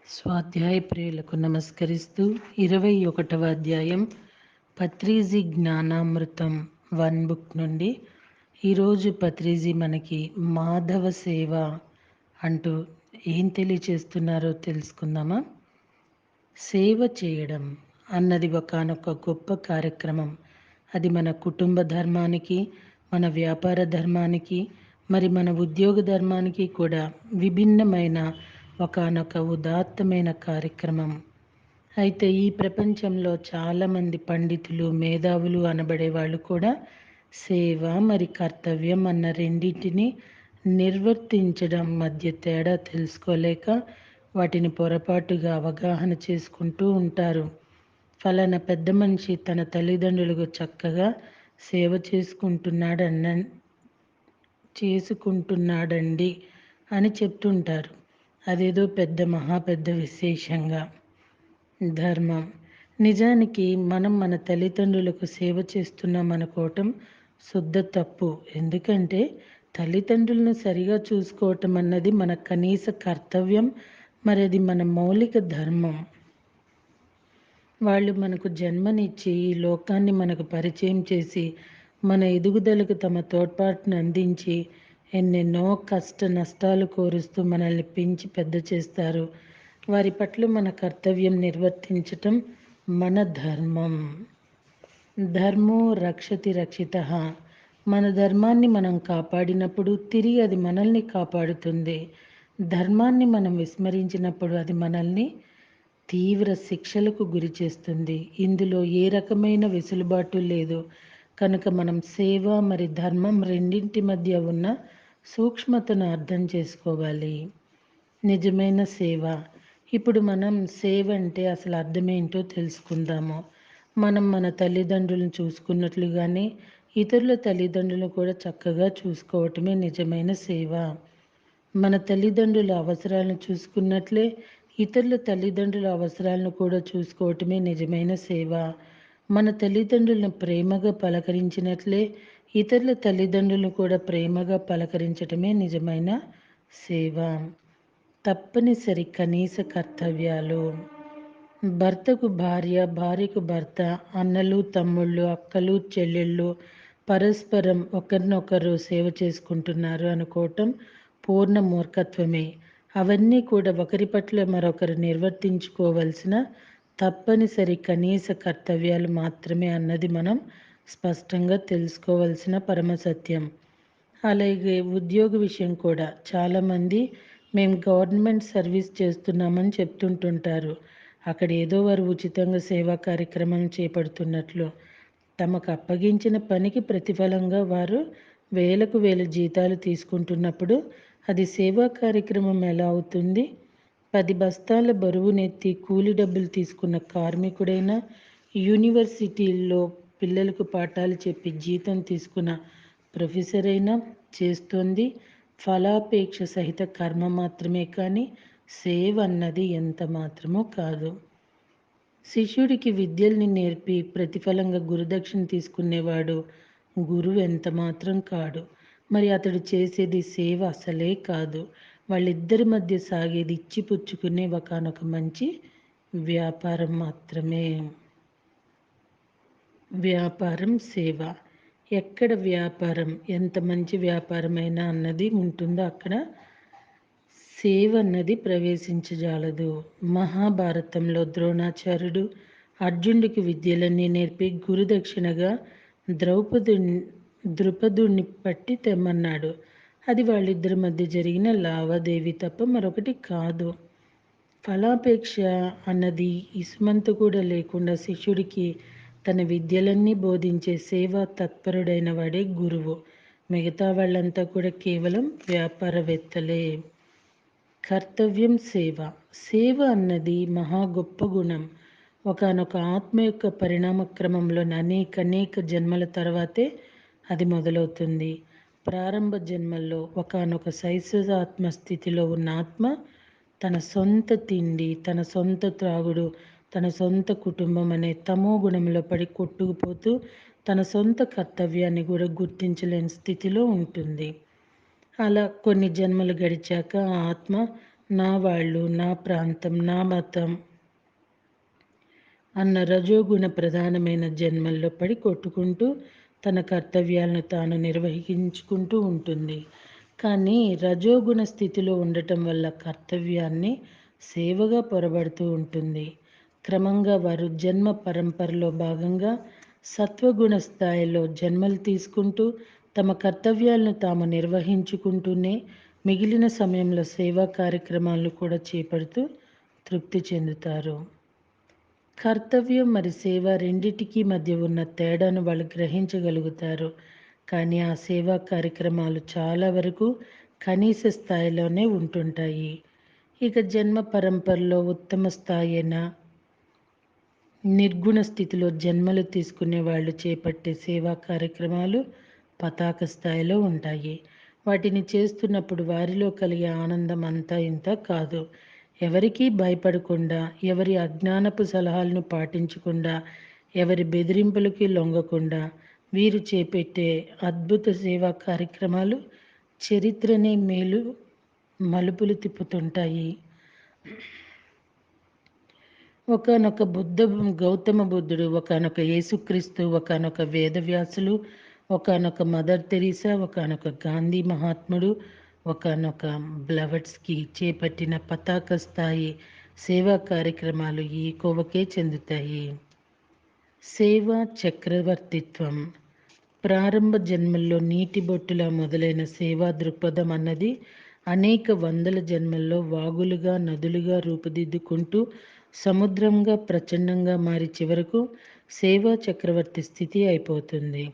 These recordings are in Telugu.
స్వాధ్యాయ ప్రియులకు నమస్కరిస్తూ 21వ అధ్యాయం పత్రిజీ జ్ఞానామృతం 1 బుక్ నుండి ఈరోజు పత్రిజీ మనకి మాధవ సేవ అంటూ ఏం తెలియచేస్తున్నారో తెలుసుకుందామా. సేవ చేయడం అన్నది ఒకానొక గొప్ప కార్యక్రమం. అది మన కుటుంబ ధర్మానికి, మన వ్యాపార ధర్మానికి, మరి మన ఉద్యోగ ధర్మానికి కూడా విభిన్నమైన ఒకానొక ఉదాత్తమైన కార్యక్రమం. అయితే ఈ ప్రపంచంలో చాలామంది పండితులు, మేధావులు అనబడే వాళ్ళు కూడా సేవ మరి కర్తవ్యం అన్న రెండింటిని నిర్వర్తించడం మధ్య తేడా తెలుసుకోలేక వాటిని పొరపాటుగా అవగాహన చేసుకుంటూ ఉంటారు. ఫలానా పెద్ద మనిషి తన తల్లిదండ్రులకు చక్కగా సేవ చేసుకుంటున్నాడండి అని చెప్తుంటారు. అదేదో పెద్ద విశేషంగా. ధర్మం నిజానికి మనం మన తల్లిదండ్రులకు సేవ చేస్తున్నాం అనుకోవటం శుద్ధ తప్పు. ఎందుకంటే తల్లిదండ్రులను సరిగా చూసుకోవటం అన్నది మన కనీస కర్తవ్యం, మరి అది మన మౌలిక ధర్మం. వాళ్ళు మనకు జన్మనిచ్చి ఈ లోకాన్ని మనకు పరిచయం చేసి మన ఎదుగుదలకు తమ తోడ్పాటును అందించి ఎన్నెన్నో కష్ట నష్టాలు కోరుస్తూ మనల్ని పెంచి పెద్ద చేస్తారు. వారి పట్ల మన కర్తవ్యం నిర్వర్తించటం మన ధర్మం. ధర్మో రక్షతి రక్షిత. మన ధర్మాన్ని మనం కాపాడినప్పుడు తిరిగి అది మనల్ని కాపాడుతుంది. ధర్మాన్ని మనం విస్మరించినప్పుడు అది మనల్ని తీవ్ర శిక్షలకు గురి చేస్తుంది. ఇందులో ఏ రకమైన వెసులుబాటు లేదు. కనుక మనం సేవ మరి ధర్మం రెండింటి మధ్య ఉన్న సూక్ష్మతను అర్థం చేసుకోవాలి. నిజమైన సేవ. ఇప్పుడు మనం సేవ అంటే అసలు అర్థమేంటో తెలుసుకుందాము. మనం మన తల్లిదండ్రులను చూసుకున్నట్లుగానే ఇతరుల తల్లిదండ్రులను కూడా చక్కగా చూసుకోవటమే నిజమైన సేవ. మన తల్లిదండ్రుల అవసరాలను చూసుకున్నట్లే ఇతరుల తల్లిదండ్రుల అవసరాలను కూడా చూసుకోవటమే నిజమైన సేవ. మన తల్లిదండ్రులను ప్రేమగా పలకరించినట్లే ఇతరుల తల్లిదండ్రులను కూడా ప్రేమగా పలకరించటమే నిజమైన సేవ. తప్పనిసరి కనీస కర్తవ్యాలు. భర్తకు భార్య, భార్యకు భర్త, అన్నలు తమ్ముళ్ళు, అక్కలు చెల్లెళ్ళు పరస్పరం ఒకరినొకరు సేవ చేసుకుంటున్నారు అనుకోవటం పూర్ణ మూర్ఖత్వమే. అవన్నీ కూడా ఒకరి పట్ల మరొకరు నిర్వర్తించుకోవలసిన తప్పనిసరి కనీస కర్తవ్యాలు మాత్రమే అన్నది మనం స్పష్టంగా తెలుసుకోవలసిన పరమసత్యం. అలాగే ఉద్యోగ విషయం కూడా చాలామంది మేము గవర్నమెంట్ సర్వీస్ చేస్తున్నామని చెప్తుంటుంటారు. అక్కడ ఏదో వారు ఉచితంగా సేవా కార్యక్రమం చేపడుతున్నట్లు. తమకు అప్పగించిన పనికి ప్రతిఫలంగా వారు వేలకు వేల జీతాలు తీసుకుంటున్నప్పుడు అది సేవా కార్యక్రమం ఎలా అవుతుంది? 10 బస్తాల బరువునెత్తి కూలి డబ్బులు తీసుకున్న కార్మికుడైనా, యూనివర్సిటీల్లో పిల్లలకు పాఠాలు చెప్పి జీతం తీసుకున్న ప్రొఫెసర్ అయినా చేస్తోంది ఫలాపేక్ష సహిత కర్మ మాత్రమే, కానీ సేవ అన్నది ఎంత మాత్రమో కాదు. శిష్యుడికి విద్యల్ని నేర్పి ప్రతిఫలంగా గురుదక్షిణ తీసుకునేవాడు గురువు ఎంత మాత్రం కాడు. మరి అతడు చేసేది సేవ అసలే కాదు. వాళ్ళిద్దరి మధ్య సాగేది ఇచ్చిపుచ్చుకునే ఒకానొక మంచి వ్యాపారం మాత్రమే. వ్యాపారం సేవ. ఎక్కడ వ్యాపారం ఎంత మంచి వ్యాపారమైనా అన్నది ఉంటుందో అక్కడ సేవ అన్నది ప్రవేశించజాలదు. మహాభారతంలో ద్రోణాచార్యుడు అర్జునుడికి విద్యలన్నీ నేర్పి గురుదక్షిణగా ద్రుపదుణ్ణి పట్టి తెమ్మన్నాడు. అది వాళ్ళిద్దరి మధ్య జరిగిన లావాదేవీ తప్ప మరొకటి కాదు. ఫలాపేక్ష అన్నది ఇసుమంత కూడా లేకుండా శిష్యుడికి తన విద్యలన్నీ బోధించే సేవా తత్పరుడైన వాడే గురువు. మిగతా వాళ్ళంతా కూడా కేవలం వ్యాపారవేత్తలే. కర్తవ్యం సేవ. సేవ అన్నది మహా గొప్ప గుణం. ఒకానొక ఆత్మ యొక్క పరిణామ క్రమంలో అనేక జన్మల తర్వాతే అది మొదలవుతుంది. ప్రారంభ జన్మల్లో ఒకానొక శైశవాత్మ స్థితిలో ఉన్న ఆత్మ తన సొంత తిండి, తన సొంత త్రాగుడు, తన సొంత కుటుంబం అనే తమో గుణంలో పడి కొట్టుకుపోతూ తన సొంత కర్తవ్యాన్ని కూడా గుర్తించలేని స్థితిలో ఉంటుంది. అలా కొన్ని జన్మలు గడిచాక ఆ ఆత్మ నా వాళ్ళు, నా ప్రాంతం, నా మతం అన్న రజోగుణ ప్రధానమైన జన్మల్లో పడి కొట్టుకుంటూ తన కర్తవ్యాలను తాను నిర్వహించుకుంటూ ఉంటుంది. కానీ రజోగుణ స్థితిలో ఉండటం వల్ల కర్తవ్యాన్ని సేవగా పొరబడుతూ ఉంటుంది. క్రమంగా వారు జన్మ పరంపరలో భాగంగా సత్వగుణ స్థాయిలో జన్మలు తీసుకుంటూ తమ కర్తవ్యాలను తాము నిర్వహించుకుంటూనే మిగిలిన సమయంలో సేవా కార్యక్రమాలను కూడా చేపడుతూ తృప్తి చెందుతారు. కర్తవ్యం మరి సేవ రెండిటికి మధ్య ఉన్న తేడాను వాళ్ళు గ్రహించగలుగుతారు. కానీ ఆ సేవా కార్యక్రమాలు చాలా వరకు కనీస స్థాయిలోనే ఉంటుంటాయి. ఇక జన్మ పరంపరలో ఉత్తమ స్థాయి అయిన నిర్గుణ స్థితిలో జన్మలు తీసుకునే వాళ్ళు చేపట్టే సేవా కార్యక్రమాలు పతాక స్థాయిలో ఉంటాయి. వాటిని చేస్తున్నప్పుడు వారిలో కలిగే ఆనందం అంతా ఇంత కాదు. ఎవరికీ భయపడకుండా, ఎవరి అజ్ఞానపు సలహాలను పాటించకుండా, ఎవరి బెదిరింపులకి లొంగకుండా వీరు చేపట్టే అద్భుత సేవా కార్యక్రమాలు చరిత్రనే మలుపులు తిప్పుతుంటాయి. ఒకానొక గౌతమ బుద్ధుడు, ఒకానొక యేసుక్రీస్తు, ఒకానొక వేదవ్యాసులు, ఒకానొక మదర్ తెరీసా, ఒకానొక గాంధీ మహాత్ముడు, ఒకానొక బ్లవట్స్కి చేపట్టిన పతాక స్థాయి సేవా కార్యక్రమాలు ఈ కోవకే చెందుతాయి. సేవా చక్రవర్తిత్వం. ప్రారంభ జన్మల్లో నీటి బొట్టులా మొదలైన సేవా దృక్పథం అన్నది అనేక వందల జన్మల్లో వాగులుగా, నదులుగా రూపుదిద్దుకుంటూ సముద్రంగా ప్రచండంగా మారి చివరకు సేవా చక్రవర్తి స్థితి అయిపోతుంది.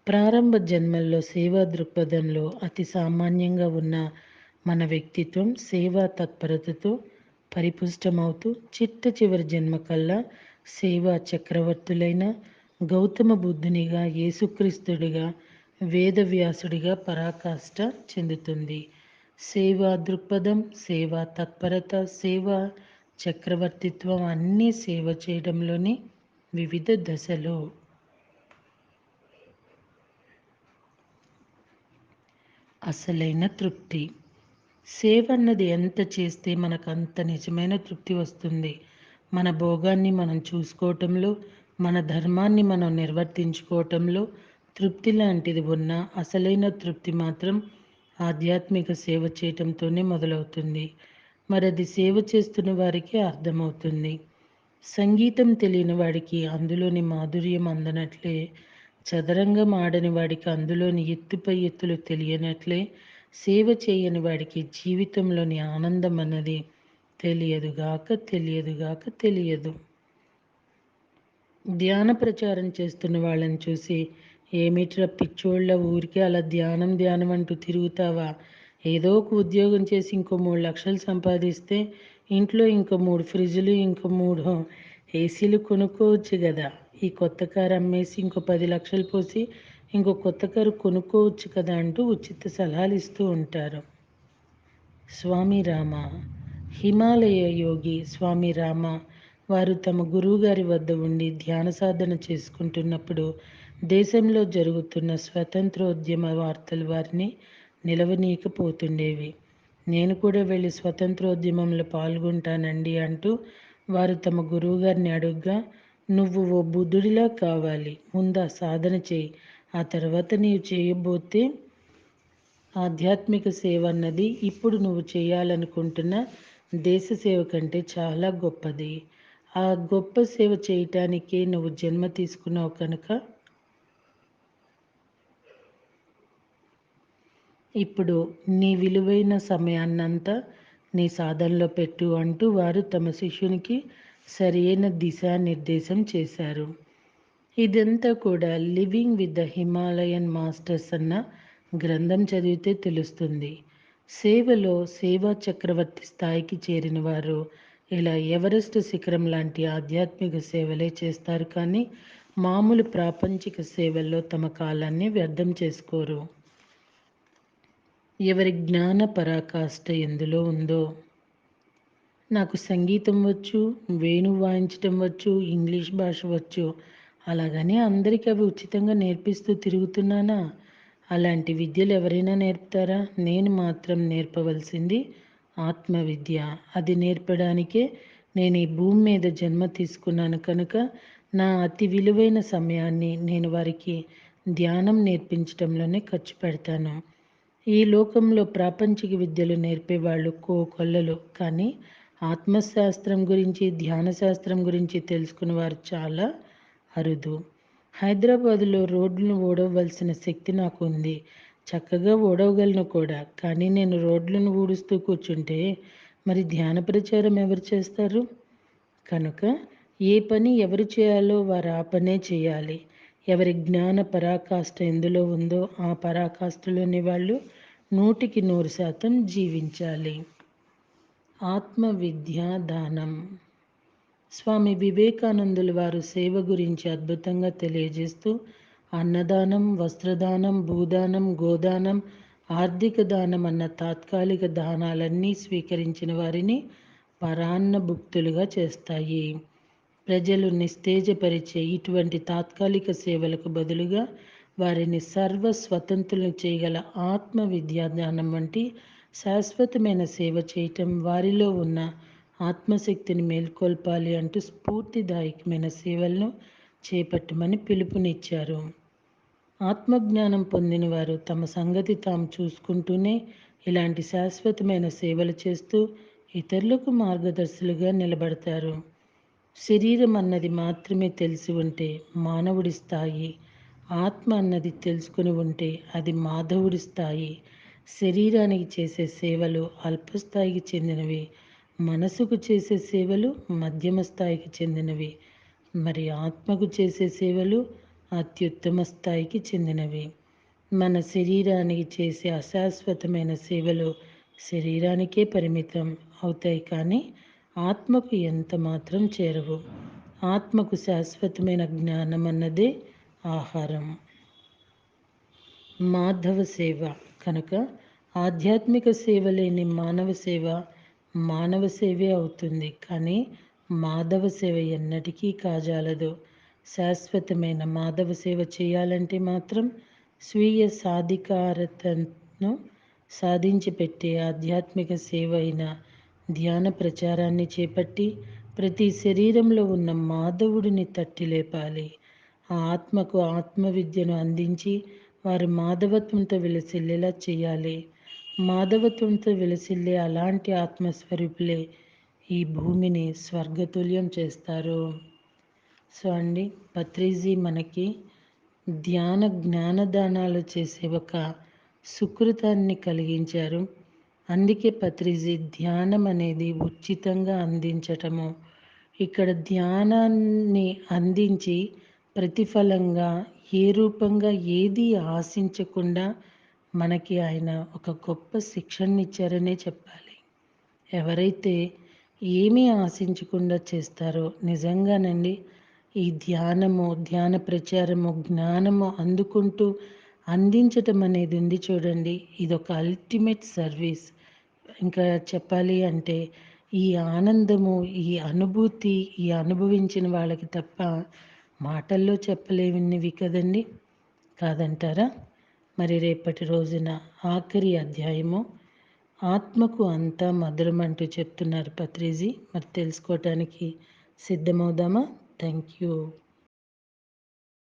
ప్రారంభ జన్మల్లో సేవా దృక్పథంలో అతి సామాన్యంగా ఉన్న మన వ్యక్తిత్వం సేవా తత్పరతతో పరిపుష్టమవుతూ చిట్ట చివరి జన్మ కల్లా సేవా చక్రవర్తులైన గౌతమ బుద్ధునిగా, యేసుక్రీస్తుడిగా, వేదవ్యాసుడిగా పరాకాష్ట చెందుతుంది. సేవా దృక్పథం, సేవా తత్పరత, సేవా చక్రవర్తిత్వం అన్నీ సేవ చేయడంలోని వివిధ దశలు. అసలైన తృప్తి. సేవ అన్నది ఎంత చేస్తే మనకు అంత నిజమైన తృప్తి వస్తుంది. మన భోగాన్ని మనం చూసుకోవటంలో, మన ధర్మాన్ని మనం నిర్వర్తించుకోవటంలో తృప్తి లాంటిది ఉన్నా అసలైన తృప్తి మాత్రం ఆధ్యాత్మిక సేవ చేయటంతోనే మొదలవుతుంది. మరి అది సేవ చేస్తున్న వారికి అర్థమవుతుంది. సంగీతం తెలియని వాడికి అందులోని మాధుర్యం అందనట్లే, చదరంగం ఆడని వాడికి అందులోని ఎత్తుపై ఎత్తులు తెలియనట్లే, సేవ చేయని వాడికి జీవితంలోని ఆనందం అన్నది తెలియదు. ధ్యాన ప్రచారం చేస్తున్న వాళ్ళని చూసి, ఏమిట్రా పిచ్చోళ్ళ ఊరికే అలా ధ్యానం అంటూ తిరుగుతావా? ఏదో ఒక ఉద్యోగం చేసి ఇంకో 3 లక్షలు సంపాదిస్తే ఇంట్లో ఇంకో 3 ఫ్రిడ్జ్లు, ఇంకో 3 ఏసీలు కొనుక్కోవచ్చు కదా. ఈ కొత్త కారు అమ్మేసి ఇంకో 10 లక్షలు పోసి ఇంకో కొత్త కారు కొనుక్కోవచ్చు కదా అంటూ ఉచిత సలహాలు ఇస్తూ ఉంటారు. స్వామి రామ. హిమాలయ యోగి స్వామి రామ వారు తమ గురువుగారి వద్ద ఉండి ధ్యాన సాధన చేసుకుంటున్నప్పుడు దేశంలో జరుగుతున్న స్వతంత్రోద్యమ వార్తలు వారిని నిలవనీయకపోతుండేవి. నేను కూడా వెళ్ళి స్వతంత్రోద్యమంలో పాల్గొంటానండి అంటూ వారు తమ గురువుగారిని అడుగ్గా, నువ్వు ఓ బుద్ధుడిలా కావాలి, ముందా సాధన చేయి, ఆ తర్వాత నీవు చేయబోతే ఆధ్యాత్మిక సేవ అన్నది ఇప్పుడు నువ్వు చేయాలనుకుంటున్న దేశ సేవ కంటే చాలా గొప్పది. ఆ గొప్ప సేవ చేయటానికే నువ్వు జన్మ తీసుకున్నావు కనుక ఇప్పుడు నీ విలువైన సమయాన్నంతా నీ సాధనలో పెట్టు అంటూ వారు తమ శిష్యునికి సరైన దిశానిర్దేశం చేశారు. ఇదంతా కూడా living with the Himalayan masters అన్న గ్రంథం చదివితే తెలుస్తుంది. సేవలో సేవా చక్రవర్తి స్థాయికి చేరిన వారు ఇలా ఎవరెస్ట్ శిఖరం లాంటి ఆధ్యాత్మిక సేవలే చేస్తారు, కానీ మామూలు ప్రాపంచిక సేవల్లో తమ కాలాన్ని వ్యర్థం చేసుకోరు. ఎవరి జ్ఞాన పరాకాష్ట ఎందులో ఉందో. నాకు సంగీతం వచ్చు, వేణువు వాయించటం వచ్చు, ఇంగ్లీష్ భాష వచ్చు, అలాగని అందరికీ అవి ఉచితంగా నేర్పిస్తూ తిరుగుతున్నానా? అలాంటి విద్యలు ఎవరైనా నేర్పుతారా? నేను మాత్రం నేర్పవలసింది ఆత్మవిద్య. అది నేర్పడానికే నేను ఈ భూమి మీద జన్మ తీసుకున్నాను కనుక, నా అతి విలువైన సమయాన్ని నేను వారికి ధ్యానం నేర్పించటంలోనే ఖర్చు పెడతాను. ఈ లోకంలో ప్రాపంచిక విద్యలు నేర్పేవాళ్ళు కోకొల్లలు. కానీ ఆత్మశాస్త్రం గురించి, ధ్యాన శాస్త్రం గురించి తెలుసుకున్న వారు చాలా అరుదు. హైదరాబాదులో రోడ్లను ఊడవలసిన శక్తి నాకు ఉంది. చక్కగా ఊడవగలను కూడా. కానీ నేను రోడ్లను ఊడుస్తూ కూర్చుంటే మరి ధ్యాన ప్రచారం ఎవరు చేస్తారు? కనుక ఏ పని ఎవరు చేయాలో వారు ఆ పనే చేయాలి. ఎవరి జ్ఞాన పరాకాష్ఠ ఎందులో ఉందో ఆ పరాకాష్ఠలోని వాళ్ళు 100% జీవించాలి. ఆత్మ విద్యా దానం. స్వామి వివేకానందుల వారు సేవ గురించి అద్భుతంగా తెలియజేస్తూ అన్నదానం, వస్త్రదానం, భూదానం, గోదానం, ఆర్థిక దానం అన్న తాత్కాలిక దానాలన్నీ స్వీకరించిన వారిని పరాన్నభుక్తులుగా చేస్తాయి. ప్రజలు నిస్తేజపరిచే ఇటువంటి తాత్కాలిక సేవలకు బదులుగా వారిని సర్వస్వతంత్రులను చేయగల ఆత్మ విద్యాదానం వంటి శాశ్వతమైన సేవ చేయటం, వారిలో ఉన్న ఆత్మశక్తిని మేల్కొల్పాలి అంటూ స్ఫూర్తిదాయకమైన సేవలను చేపట్టమని పిలుపునిచ్చారు. ఆత్మజ్ఞానం పొందిన వారు తమ సంగతి తాము చూసుకుంటూనే ఇలాంటి శాశ్వతమైన సేవలు చేస్తూ ఇతరులకు మార్గదర్శులుగా నిలబడతారు. శరీరం అన్నది మాత్రమే తెలిసి ఉంటే మానవుడి స్థాయి, ఆత్మ అన్నది తెలుసుకుని ఉంటే అది మాధవుడి స్థాయి. శరీరానికి చేసే సేవలు అల్పస్థాయికి చెందినవి, మనసుకు చేసే సేవలు మధ్యమ స్థాయికి చెందినవి, మరి ఆత్మకు చేసే సేవలు అత్యుత్తమ స్థాయికి చెందినవి. మన శరీరానికి చేసే అశాశ్వతమైన సేవలు శరీరానికే పరిమితం అవుతాయి, కానీ ఆత్మకు ఎంత మాత్రం చేరవు. ఆత్మకు శాశ్వతమైన జ్ఞానం అన్నదే ఆహారం. మాధవ సేవ. కనుక ఆధ్యాత్మిక సేవ లేని మానవ సేవ మానవ సేవే అవుతుంది, కానీ మాధవ సేవ ఎన్నటికీ కాజాలదు. శాశ్వతమైన మాధవ సేవ చేయాలంటే మాత్రం స్వీయ సాధికారతను సాధించి పెట్టే ఆధ్యాత్మిక సేవ అయిన ధ్యాన ప్రచారాన్ని చేపట్టి ప్రతి శరీరంలో ఉన్న మాధవుడిని తట్టి లేపాలి. ఆ ఆత్మకు ఆత్మవిద్యను అందించి వారి మాధవత్వంతో విలసిల్లేలా చేయాలి. మాధవత్వంతో విలసిల్లే అలాంటి ఆత్మస్వరూపులే ఈ భూమిని స్వర్గతుల్యం చేస్తారు. సో అండి, పత్రిజీ మనకి ధ్యాన జ్ఞానదానాలు చేసే ఒక సుకృతాన్ని కలిగించారు. అందుకే పత్రిజీ ధ్యానం అనేది ఉచితంగా అందించటము, ఇక్కడ ధ్యానాన్ని అందించి ప్రతిఫలంగా ఏ రూపంగా ఏది ఆశించకుండా మనకి ఆయన ఒక గొప్ప శిక్షణ ఇచ్చారనే చెప్పాలి. ఎవరైతే ఏమీ ఆశించకుండా చేస్తారో నిజంగానండి ఈ ధ్యానము, ధ్యాన ప్రచారము, జ్ఞానము అందుకుంటూ అందించటం అనేది ఉంది చూడండి, ఇదొక అల్టిమేట్ సర్వీస్. ఇంకా చెప్పాలి అంటే ఈ ఆనందము, ఈ అనుభూతి, ఈ అనుభవించిన వాళ్ళకి తప్ప మాటల్లో చెప్పలేనివి కదండి, కాదంటారా? మరి రేపటి రోజున ఆఖరి అధ్యాయము ఆత్మకు అంతా మధురం అంటూ చెప్తున్నారు పత్రిజీ. మరి తెలుసుకోవటానికి సిద్ధమవుదామా? Thank you.